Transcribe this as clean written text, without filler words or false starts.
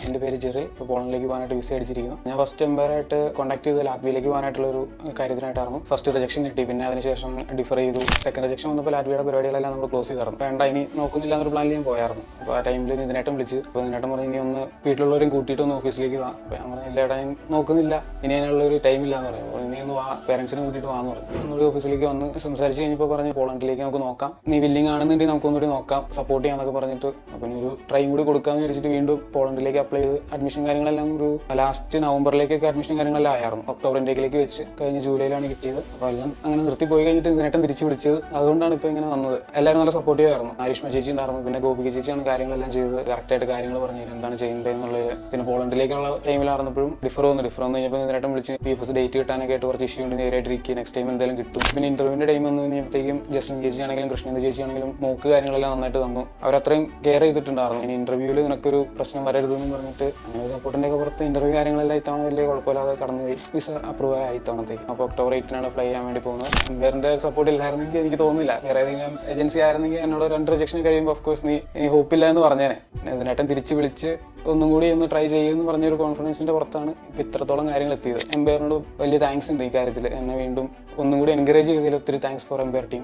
എൻ്റെ പേര് ജെറിൽ. ഇപ്പോൾ പോളണ്ടിലേക്ക് പോകാനായിട്ട് വിസ അടിച്ചിരിക്കുന്നു. ഞാൻ ഫസ്റ്റ് എംപയറായിട്ട് കോൺടാക്ട് ചെയ്ത് ലാറ്റ്വിയയിലേക്ക് പോകാനായിട്ടുള്ള ഒരു കാര്യത്തിനായിട്ടായിരുന്നു. ഫസ്റ്റ് റിജക്ഷൻ കിട്ടി, പിന്നെ അതിനുശേഷം ഡിഫർ ചെയ്തു. സെക്കൻഡ് റിജക്ഷൻ വന്നപ്പോൾ ലാറ്റ്വിയയുടെ പരിപാടികളെല്ലാം നമ്മൾ ക്ലോസ് ചെയ്തായിരുന്നു. വേണ്ട, ഇനി നോക്കുന്നില്ല എന്നൊരു പ്ലാനിൽ ഞാൻ പോയായിരുന്നു. അപ്പോൾ ആ ടൈമിൽ ഇതിനായിട്ടും വിളിച്ച്, അപ്പോൾ ഇതിനായിട്ടും പറഞ്ഞ് ഇനി ഒന്ന് വീട്ടിലുള്ളവരും കൂട്ടിയിട്ട് ഒന്ന് ഓഫീസിലേക്ക് വാ. അപ്പോൾ ഞാൻ പറഞ്ഞു ഇല്ലേടാ, ഞാൻ നോക്കുന്നില്ല, ഇനി അതിനുള്ള ഒരു ടൈമില്ല എന്ന് പറഞ്ഞു. നീ ഒന്ന് വാ, പേരൻസിനെ കൂട്ടിയിട്ട് വാന്ന് പറഞ്ഞു. ഒന്നുകൂടി ഓഫീസിലേക്ക് വന്ന് സംസാരിച്ച് കഴിഞ്ഞപ്പോൾ പറഞ്ഞു പോളണ്ടിലേക്ക് നമുക്ക് നോക്കാം, നീ വില്ലിങ് ആണെന്നുണ്ടെങ്കിൽ നമുക്ക് ഒന്നുകൂടി നോക്കാം, സപ്പോർട്ട് ചെയ്യാന്നൊക്കെ പറഞ്ഞിട്ട് അപ്പോൾ ഒരു ട്രൈം കൂടി കൊടുക്കാമെന്ന് വിചാരിച്ചിട്ട് വീണ്ടും പോളണ്ടിലേക്ക് അപ്ലൈ ചെയ്ത് അഡ്മിഷൻ കാര്യങ്ങളെല്ലാം ഒരു ലാസ്റ്റ് നവംബറിലേക്കൊക്കെ അഡ്മിഷൻ കാര്യങ്ങളെല്ലാം ആയിരുന്നു. ഒക്ടോബർ ഇൻടേക്കിലേക്ക് വെച്ച് കഴിഞ്ഞ ജൂലൈയിലാണ് കിട്ടിയത്. അപ്പോൾ എല്ലാം അങ്ങനെ നിർത്തി പോയി കഴിഞ്ഞിട്ട് ഇതിനായിട്ടും തിരിച്ച് വിളിച്ചത്. അതുകൊണ്ടാണ് ഇപ്പോൾ ഇങ്ങനെ വന്നത്. എല്ലാവരും നല്ല സപ്പോർട്ടീവ് ആയിരുന്നു. ആരിഷ്മ ചേച്ചി ഉണ്ടായിരുന്നു, പിന്നെ ഗോപിക ചേച്ചിയാണ് കാര്യങ്ങളെല്ലാം ചെയ്തത്. കറക്റ്റായിട്ട് കാര്യങ്ങൾ പറഞ്ഞു എന്താണ് ചെയ്യേണ്ടത് എന്നുള്ളത്. പിന്നെ പോളണ്ടിലേക്കുള്ള ടൈമിലായിരുന്നപ്പോഴും ഡിഫർ വന്നു കഴിഞ്ഞപ്പോൾ ഇതിനായിട്ടും വിളിച്ച് PFS ഡേറ്റ് കിട്ടാനൊക്കെ ആയിട്ട് കുറച്ച് ഇഷ്യൂ ഉണ്ട്, നേരായിട്ടിരിക്കുക, നെക്സ്റ്റ് ടൈം എന്തായാലും കിട്ടും. പിന്നെ ഇന്റർവ്യൂവിൻ്റെ ടൈം വന്നു കഴിഞ്ഞപ്പോഴത്തേക്കും ജസ്റ്റിൻ ചേച്ചി ആണെങ്കിലും കൃഷ്ണന്ദ ചേച്ചി ആണെങ്കിലും മോക്ക് കാര്യങ്ങളെല്ലാം നന്നായിട്ട് തന്നു. അവരത്രയും കെയർ ചെയ്തിട്ടുണ്ടായിരുന്നു. ഇനി ഇന്റർവ്യൂവിൽ നിനക്കൊരു പ്രശ്നം വരരുതെന്ന് പറഞ്ഞിട്ട് അങ്ങനെ സപ്പോർട്ടിൻ്റെ ഒക്കെ പുറത്ത് ഇന്റർവ്യൂ കാര്യങ്ങളെല്ലാം ഇത്തവണ വലിയ കുഴപ്പമില്ലാതെ കടന്നുപോയി. വിസ അപ്രൂവ് ആയി ഇത്തവണത്തേക്ക്. അപ്പോൾ ഒക്ടോബർ 8 ഫ്ലൈ ചെയ്യാൻ വേണ്ടി പോകുന്നത്. വേറെ സപ്പോർട്ട് ഇല്ലായിരുന്നെങ്കിൽ എനിക്ക് തോന്നുന്നില്ല, വേറെ ഏതെങ്കിലും ഏജൻസി ആയിരുന്നെങ്കിൽ എന്നോട് 2 റിജക്ഷൻ കഴിയുമ്പോൾ ഓഫ്കോഴ്സ് നീ ഇനി ഹോപ്പില്ല എന്ന് പറഞ്ഞേനെ. ഇതിനായിട്ടും തിരിച്ച് വിളിച്ച് ഒന്നും കൂടി ഒന്ന് ട്രൈ ചെയ്യുമെന്ന് പറഞ്ഞൊരു കോൺഫിഡൻസിൻ്റെ പുറത്താണ് ഇപ്പോൾ ഇത്രത്തോളം കാര്യങ്ങൾ എത്തിയത്. എംപയറിനോട് വലിയ താങ്ക്സ് ഉണ്ട് ഈ കാര്യത്തിൽ. എന്നെ വീണ്ടും ഒന്നും കൂടി എൻകറേജ് ചെയ്തതിൽ ഒത്തിരി താങ്ക്സ് ഫോർ എംപയർ ടീം.